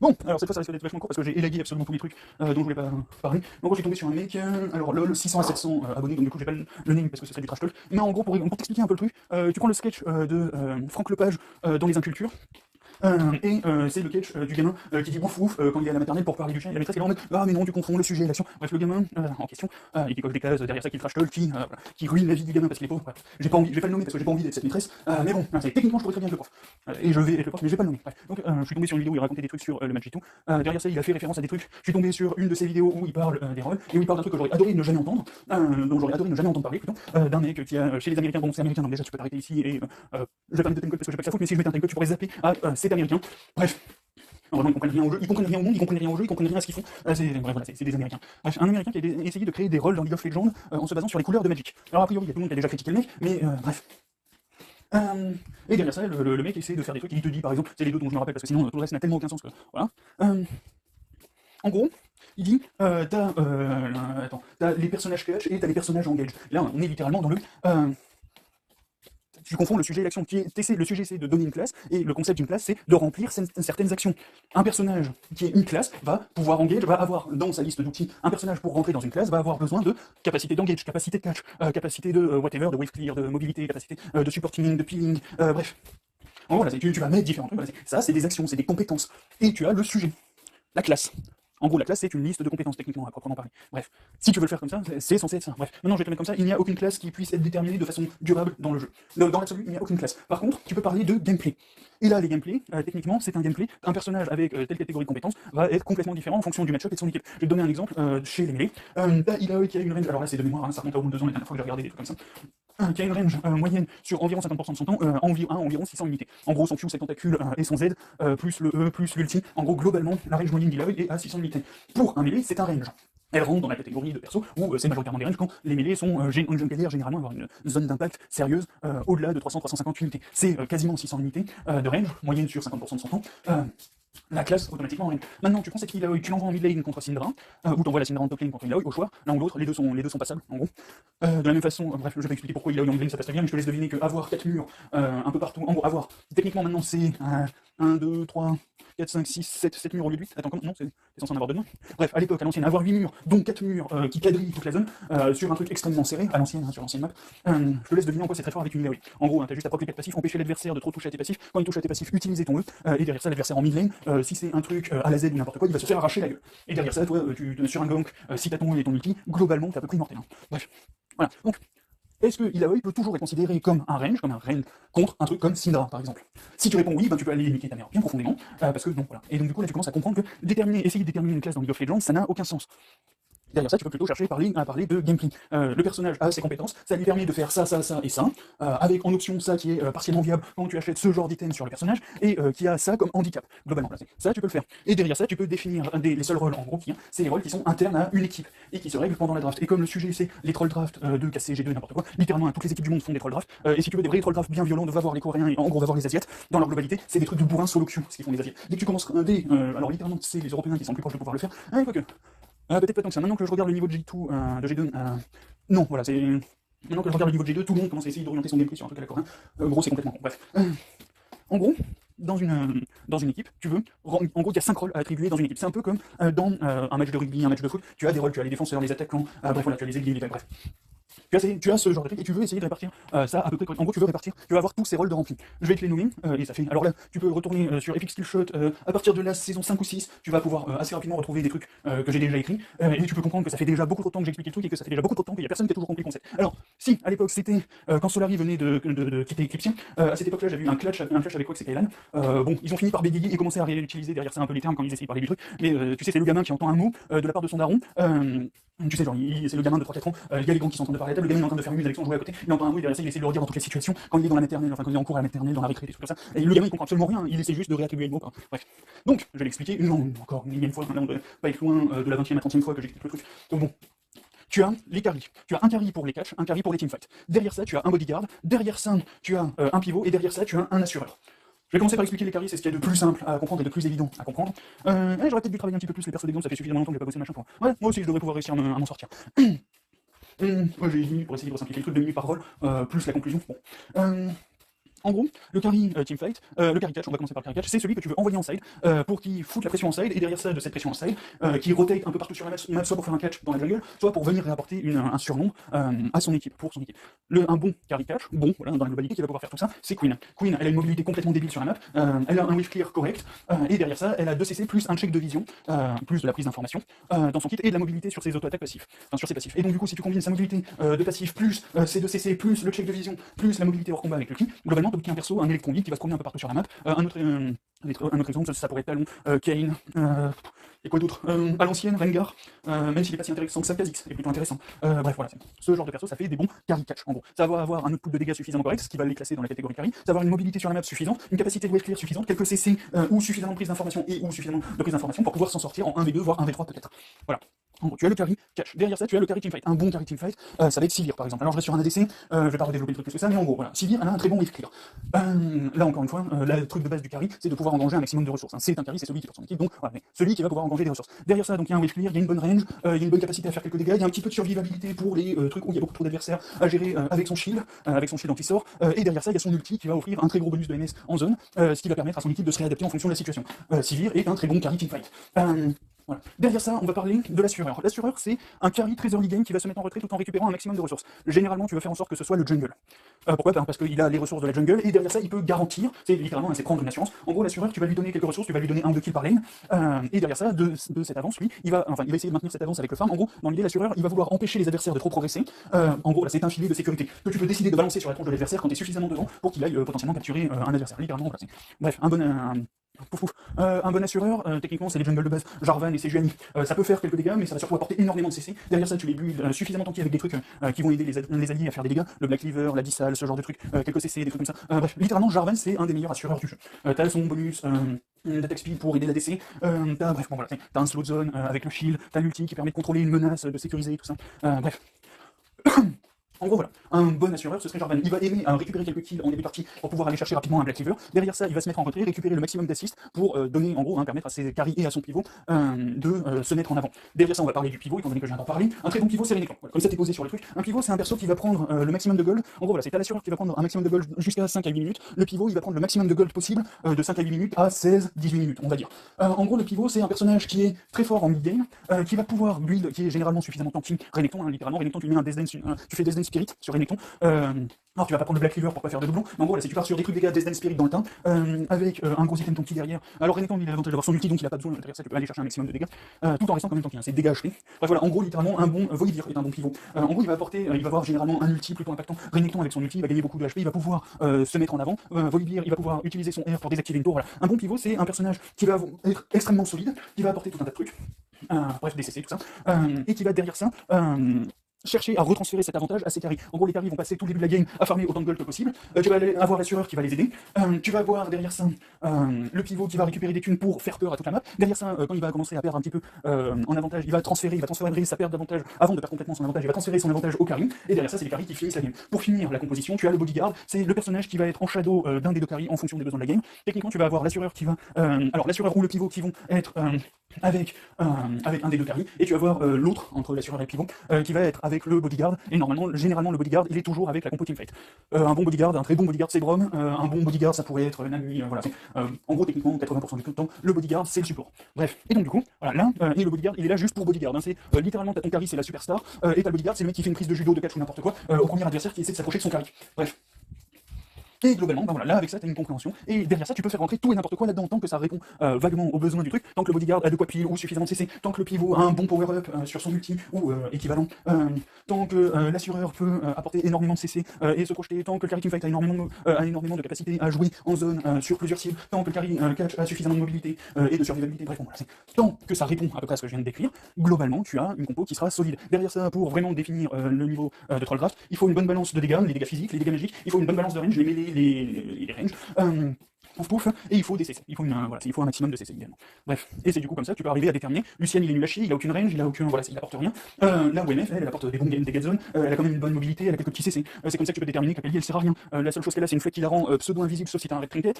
Bon, alors cette fois ça risque d'être vachement court parce que j'ai élagué absolument tous les trucs dont je voulais pas parler. En gros, j'ai tombé sur un mec, alors lol, 600 à 700 abonnés, donc du coup j'ai pas le name parce que ce serait du trash talk. Mais en gros, pour t'expliquer un peu le truc, tu prends le sketch de Franck Lepage dans Les Incultures. C'est le sketch du gamin qui dit ouf ouf quand il est à la maternelle pour parler du chien, et la maîtresse est là en mode ah mais non tu confonds le sujet et l'action. Bref, le gamin en question et qui coche des cases derrière ça, qui trash talk, qui ruine la vie du gamin parce qu'il est pauvre. Bref, j'ai pas envie, je vais pas le nommer parce que j'ai pas envie d'être cette maîtresse, mais bon, techniquement je pourrais très bien être le prof et je vais être le prof, mais je vais pas le nommer. Bref, donc je suis tombé sur une vidéo où il racontait des trucs sur le match et tout. Derrière ça il a fait référence à des trucs. Je suis tombé sur une de ses vidéos où il parle des rôles et où il parle d'un truc que j'aurais adoré ne jamais entendre, dont j'aurais adoré ne jamais entendre parler plutôt, d'un mec qui a chez les Américains, bon c'est américain donc déjà tu peux t'arrêter ici et je vais parler de timecode parce que j'ai pas que ça foutre, mais si je mets un timecode tu pourrais zapper à c'est américain. Bref. Normalement, ils comprennent rien au jeu, ils comprennent rien au monde, ils comprennent rien au jeu, ils comprennent rien à ce qu'ils font. Bref, voilà, c'est des Américains. Bref, un Américain qui a essayé de créer des rôles dans League of Legends en se basant sur les couleurs de Magic. Alors a priori, il y a tout le monde qui a déjà critiqué le mec, mais bref. Et derrière ça, le mec essaie de faire des trucs, il te dit par exemple, c'est les deux dont je me rappelle parce que sinon tout le reste n'a tellement aucun sens que voilà. En gros, il dit t'as les personnages catch et t'as les personnages engage. Là, on est littéralement dans le tu confonds le sujet et l'action. Le sujet, c'est de donner une classe, et le concept d'une classe, c'est de remplir certaines actions. Un personnage qui est une classe va pouvoir engage, va avoir dans sa liste d'outils, un personnage pour rentrer dans une classe va avoir besoin de capacité d'engage, capacité de catch, capacité de whatever, de wave clear, de mobilité, capacité de supporting, de peeling, bref. En gros, là, tu vas mettre différents trucs. Voilà, ça, c'est des actions, c'est des compétences. Et tu as le sujet, la classe. En gros, la classe, c'est une liste de compétences, techniquement, à proprement parler. Bref, si tu veux le faire comme ça, c'est censé être ça. Bref, maintenant, je vais te mettre comme ça, il n'y a aucune classe qui puisse être déterminée de façon durable dans le jeu. Dans l'absolu, il n'y a aucune classe. Par contre, tu peux parler de gameplay. Et là, les gameplays, techniquement, c'est un gameplay. Un personnage avec telle catégorie de compétences va être complètement différent en fonction du match-up et de son équipe. Je vais te donner un exemple chez les mêlés. Là, qui a une range, alors là, c'est de mémoire, hein, ça remonte à au bout de 2 ans, la dernière fois que j'ai regardé des trucs comme ça. Qui a une range moyenne sur environ 50% de son temps, environ 600 unités. En gros, son Q, ses tentacules et son Z, plus le E, plus l'ulti. En gros, globalement, la range moyenne d'Illaoi est à 600 unités. Pour un mêlé, c'est un range. Elle rentre dans la catégorie de perso où c'est majoritairement des ranges quand les mêlés sont généralement avoir une zone d'impact sérieuse au-delà de 300-350 unités. C'est quasiment 600 unités de range, moyenne sur 50% de son temps. La classe automatiquement en range. Maintenant, tu penses à qui Illaoi, tu l'envoies en mid lane contre Syndra, ou t'envoies la Syndra en top lane contre Illaoi, au choix, l'un ou l'autre, les deux sont passables, en gros. De la même façon, bref, je vais expliquer pourquoi Illaoi en mid lane ça passe très bien, mais je te laisse deviner qu'avoir 4 murs un peu partout, en gros, avoir, techniquement maintenant c'est 1, 2, 3, 4, 5, 6, 7 murs au lieu de 8. Attends, comment? Non, c'est censé en avoir 2 demain. Bref, à l'époque, à l'ancienne, avoir 8 murs, dont 4 murs qui quadrillent toute la zone, sur un truc extrêmement serré, à l'ancienne, sur l'ancienne map, je te laisse deviner en quoi c'est très fort avec une Illaoi. En gros, t'as juste à proc les 4 passifs, empêcher l'adversaire de trop toucher à tes passifs, quand il touche à tes passifs, utiliser ton E, et derrière ça, l'adversaire en mid lane, si c'est un truc à la Z ou n'importe quoi, il va se faire arracher la gueule. Et derrière ça, toi, sur un gank, si t'as ton E et ton ulti, globalement, t'es à peu près immortel. Hein. Bref, voilà. Donc, est-ce que Illaoi peut toujours être considéré comme un range contre un truc comme Syndra, par exemple? Si tu réponds oui, ben tu peux aller niquer ta mère bien profondément, parce que non, voilà. Et donc du coup là tu commences à comprendre que essayer de déterminer une classe dans League of Legends, ça n'a aucun sens. Derrière ça, tu peux plutôt chercher à parler de gameplay. Le personnage a ses compétences, ça lui permet de faire ça et ça, avec en option ça qui est partiellement viable quand tu achètes ce genre d'item sur le personnage, et qui a ça comme handicap, globalement. Ça, tu peux le faire. Et derrière ça, tu peux définir les seuls rôles en gros, c'est les rôles qui sont internes à une équipe, et qui se règlent pendant la draft. Et comme le sujet c'est les troll draft de KCG2, n'importe quoi, littéralement toutes les équipes du monde font des troll draft, et si tu veux des vrais troll draft bien violents, va voir les Coréens, et en gros va voir les Asiates, dans leur globalité, c'est des trucs de bourrin solo queue, ce qu'ils font les Asiates. Dès que tu commences alors littéralement c'est les Européens qui sont plus proches de pouvoir le faire, quoique. Peut-être pas tant que ça. Maintenant que je regarde le niveau de G2, de G2, non, voilà, c'est... Maintenant que je regarde le niveau de G2, tout le monde commence à essayer d'orienter son gameplay sur un truc à la coréen. Gros, c'est complètement con. Bref. En gros, dans une équipe, tu veux... En gros, il y a 5 rôles à attribuer dans une équipe. C'est un peu comme dans un match de rugby, un match de foot. Tu as des rôles, tu as les défenseurs, les attaquants, bref, voilà, tu as les ailiers, bref. Tu as ce genre de truc et tu veux essayer de répartir ça à peu près. En gros, tu veux avoir tous ces rôles de remplis. Je vais te les nommer et ça fait. Alors là, tu peux retourner sur Epic Skill Shot à partir de la saison 5 ou 6. Tu vas pouvoir assez rapidement retrouver des trucs que j'ai déjà écrits et tu peux comprendre que ça fait déjà beaucoup trop de temps que j'explique le truc et que ça fait déjà beaucoup trop de temps qu'il y a personne qui a toujours compris le concept. Alors, si à l'époque c'était quand Solari venait de quitter Eclipse, à cette époque-là, j'avais eu un clash avec quoi que c'est Kailan. Bon, ils ont fini par bégayer et commencer à réutiliser derrière ça un peu les termes quand ils essayaient de parler du truc. Mais tu sais, c'est le gamin qui entend un mot de la part de son daron. Tu sais, genre, c'est le gamin de 3-4 ans, il y a les grands qui sont en train de parler à la table, le gamin est en train de faire une avec son jouet à côté, il entend un bruit derrière ça, il essaie de le redire dans toutes les situations, quand il est dans la maternelle, enfin quand il est en cours à la maternelle, dans la récré, des trucs comme ça, et le gamin il comprend absolument rien, il essaie juste de réattribuer le mot. Bref. Donc, je vais l'expliquer encore une millième fois, là on doit pas être loin de la 20e à 30e fois que j'explique le truc. Donc bon. Tu as les carries. Tu as un carry pour les catchs, un carry pour les teamfights. Derrière ça, tu as un bodyguard. Derrière ça, tu as un pivot. Et derrière ça, tu as un assureur. Je vais commencer par expliquer les carries, c'est ce qu'il y a de plus simple à comprendre et de plus évident à comprendre. J'aurais peut-être dû travailler un petit peu plus les persos d'exemple, ça fait suffisamment longtemps que j'ai pas bossé machin pour. Ouais, moi aussi je devrais pouvoir réussir à m'en sortir. Moi j'ai 10 minutes pour essayer de simplifier le truc, 2 minutes par rôle, plus la conclusion. Bon. En gros, le carry teamfight, le carry catch, on va commencer par le carry catch, c'est celui que tu veux envoyer en side pour qu'il foute la pression en side, et derrière ça, de cette pression en side, qui rotate un peu partout sur la map, soit pour faire un catch dans la jungle, soit pour venir réapporter un surnombre à son équipe, pour son équipe. Un bon carry catch, bon, voilà, dans la globalité, qui va pouvoir faire tout ça, c'est Queen. Queen, elle a une mobilité complètement débile sur la map, elle a un wave clear correct, et derrière ça, elle a 2 CC plus un check de vision, plus de la prise d'information dans son kit, et de la mobilité sur ses auto-attaques passifs, enfin sur ses passifs. Et donc du coup, si tu combines sa mobilité de passif, plus ses 2 CC, plus le check de vision, plus la mobilité hors combat avec le ki, globalement, tu obtiens un perso, un électron qui va se promener un peu partout sur la map. Un autre exemple, ça pourrait être Talon, Kayn, et quoi d'autre à l'ancienne, Rengar, même s'il est pas si intéressant que ça, Kha'Zix est plutôt intéressant. Bref, voilà, ce genre de perso, ça fait des bons carry catch, en gros. Ça va avoir un output de dégâts suffisamment correct, ce qui va les classer dans la catégorie carry, ça va avoir une mobilité sur la map suffisante, une capacité de wave clear suffisante, quelques CC ou suffisamment de prise d'information et ou suffisamment de prise d'information pour pouvoir s'en sortir en 1v2, voire 1v3 peut-être. Voilà. En gros, tu as le carry catch. Derrière ça, tu as le carry teamfight. Un bon carry teamfight, ça va être Sivir par exemple. Alors je reste sur un ADC, je vais pas redévelopper le truc plus que ça, mais en gros, voilà. Sivir, elle a un très bon wave clear. Là encore une fois, le truc de base du carry, c'est de pouvoir engranger un maximum de ressources. C'est un carry, c'est celui qui porte son équipe, donc voilà, mais celui qui va pouvoir engranger des ressources. Derrière ça, donc il y a un wave clear, il y a une bonne range, il y a une bonne capacité à faire quelques dégâts, il y a un petit peu de survivabilité pour les trucs où il y a beaucoup trop d'adversaires à gérer avec son shield anti-sort, et derrière ça, il y a son ulti qui va offrir un très gros bonus de MS en zone, ce qui va permettre à son équipe de se réadapter en fonction de la situation. Sivir est un très bon carry teamfight. Voilà. Derrière ça, on va parler de l'assureur. L'assureur, c'est un carry très early game qui va se mettre en retrait tout en récupérant un maximum de ressources. Généralement, tu vas faire en sorte que ce soit le jungle. Pourquoi ? Parce qu'il a les ressources de la jungle, et derrière ça, il peut garantir, c'est littéralement, c'est prendre une assurance. En gros, l'assureur, tu vas lui donner quelques ressources, tu vas lui donner 1 ou 2 kills par lane, et derrière ça, de cette avance, lui, il va essayer de maintenir cette avance avec le farm. En gros, dans l'idée, l'assureur, il va vouloir empêcher les adversaires de trop progresser. En gros, là, c'est un filet de sécurité que tu peux décider de balancer sur la tronche de l'adversaire quand tu es suffisamment devant pour qu'il aille potentiellement capturer un adversaire. Littéralement, voilà, bref, un bon assureur, techniquement c'est les jungles de base, Jarvan et Sejuani. Ça peut faire quelques dégâts, mais ça va surtout apporter énormément de CC. Derrière ça, tu les builds suffisamment tanky avec des trucs qui vont aider les alliés à faire des dégâts, le Black Cleaver, la Dissal, ce genre de trucs, quelques CC, des trucs comme ça. Bref, littéralement, Jarvan c'est un des meilleurs assureurs du jeu. T'as son bonus d'attaque speed pour aider l'ADC, bref, bon voilà, t'as un slow zone avec le shield, t'as l'ulti qui permet de contrôler une menace, de sécuriser tout ça. Bref. En gros, voilà, un bon assureur, ce serait Jarvan. Il va aimer à récupérer quelques kills en début de partie pour pouvoir aller chercher rapidement un Black Cleaver. Derrière ça, il va se mettre en retrait, récupérer le maximum d'assists pour donner, en gros, permettre à ses carries et à son pivot de se mettre en avant. Derrière ça, on va parler du pivot, étant donné que je viens d'en parler. Un très bon pivot, c'est Renekton. Voilà, comme ça, t'es posé sur le truc. Un pivot, c'est un perso qui va prendre le maximum de gold. En gros, voilà, c'est l'assureur qui va prendre un maximum de gold jusqu'à 5 à 8 minutes. Le pivot, il va prendre le maximum de gold possible de 5 à 8 minutes à 16-18 minutes, on va dire. En gros, le pivot, c'est un personnage qui est très fort en mid-game, qui va pouvoir build, qui est généralement suffisamment tanky. Renekton, littéralement, Renekton, tu mets un Death Dance, tu fais Death Dance Spirit sur Renekton. Alors tu vas pas prendre le Black Cleaver pour pas faire de doublons, mais en gros là, si tu pars sur des trucs dégâts Death Dance Spirit dans le temps, avec un gros item tanky derrière, alors Renekton il a l'avantage d'avoir son ulti donc il a pas besoin, derrière ça tu peux aller chercher un maximum de dégâts, tout en restant quand même tanky, c'est dégâts achetés. Bref voilà, en gros littéralement un bon Volibear est un bon pivot. En gros il va avoir généralement un ulti plutôt impactant. Renekton avec son ulti il va gagner beaucoup de HP, il va pouvoir se mettre en avant. Volibear il va pouvoir utiliser son R pour désactiver une tour, voilà. Un bon pivot c'est un personnage qui va être extrêmement solide, qui va apporter tout un tas de trucs, bref des CC tout ça, et qui va derrière ça chercher à retransférer cet avantage à ses carries. En gros, les carries vont passer tout le début de la game à farmer autant de gold que possible. Tu vas avoir l'assureur qui va les aider. Tu vas avoir derrière ça le pivot qui va récupérer des thunes pour faire peur à toute la map. Derrière ça, quand il va commencer à perdre un petit peu en avantage, il va transférer sa perte d'avantage avant de perdre complètement son avantage. Il va transférer son avantage au carry. Et derrière ça, c'est les carries qui finissent la game. Pour finir la composition, tu as le bodyguard. C'est le personnage qui va être en shadow d'un des deux carries en fonction des besoins de la game. Techniquement, tu vas avoir l'assureur qui va, alors l'assureur ou le pivot qui vont être avec un des deux carries, et tu vas avoir l'autre entre l'assureur et le pivot qui va être avec le bodyguard. Et normalement, généralement, le bodyguard, il est toujours avec la compo teamfight. Un bon bodyguard, un très bon bodyguard, c'est Braum. Un bon bodyguard, ça pourrait être Nami. Voilà. En gros, techniquement, 80% du temps, le bodyguard, c'est le support. Bref. Et donc, du coup, voilà, là, et le bodyguard, il est là juste pour bodyguard. C'est littéralement, t'as ton carry, c'est la superstar. Et t'as le bodyguard, c'est le mec qui fait une prise de judo, de catch ou n'importe quoi au premier adversaire qui essaie de s'approcher de son carry. Bref. Et globalement, voilà, là avec ça, tu as une compréhension. Et derrière ça, tu peux faire rentrer tout et n'importe quoi là-dedans, tant que ça répond vaguement aux besoins du truc, tant que le bodyguard a de quoi pile ou suffisamment de CC, tant que le pivot a un bon power-up sur son ulti ou équivalent, tant que l'assureur peut apporter énormément de CC et se projeter, tant que le carry teamfight a énormément de capacité à jouer en zone sur plusieurs cibles, tant que le carry catch a suffisamment de mobilité et de survivabilité, bref, bon, voilà, tant que ça répond à peu près à ce que je viens de décrire, globalement, tu as une compo qui sera solide. Derrière ça, pour vraiment définir le niveau de Trollcraft, il faut une bonne balance de dégâts, les dégâts physiques, les dégâts magiques, il faut une bonne balance de range, les mêlées, les ranges, pouf, et il faut des CC, il faut un maximum de CC également. Bref, et c'est du coup comme ça que tu peux arriver à déterminer. Lucian il est nul à chier, il a aucune range, il apporte rien. Là WMF, elle apporte des bons dégâts de zone, elle a quand même une bonne mobilité, elle a quelques petits CC. C'est comme ça que tu peux déterminer qu'Apelli elle sert à rien. La seule chose qu'elle a, c'est une flèche qui la rend pseudo-invisible, sauf si t'as un red trinket,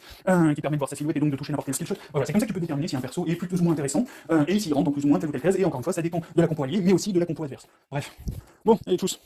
qui permet de voir sa silhouette et donc de toucher n'importe quel skillshot. Voilà, c'est comme ça que tu peux déterminer si un perso est plus ou moins intéressant, et s'il rentre dans plus ou moins telle ou telle case, et encore une fois, ça dépend de la compo alliée, mais aussi de la compo adverse. Bref. Bon, allez, tchuss.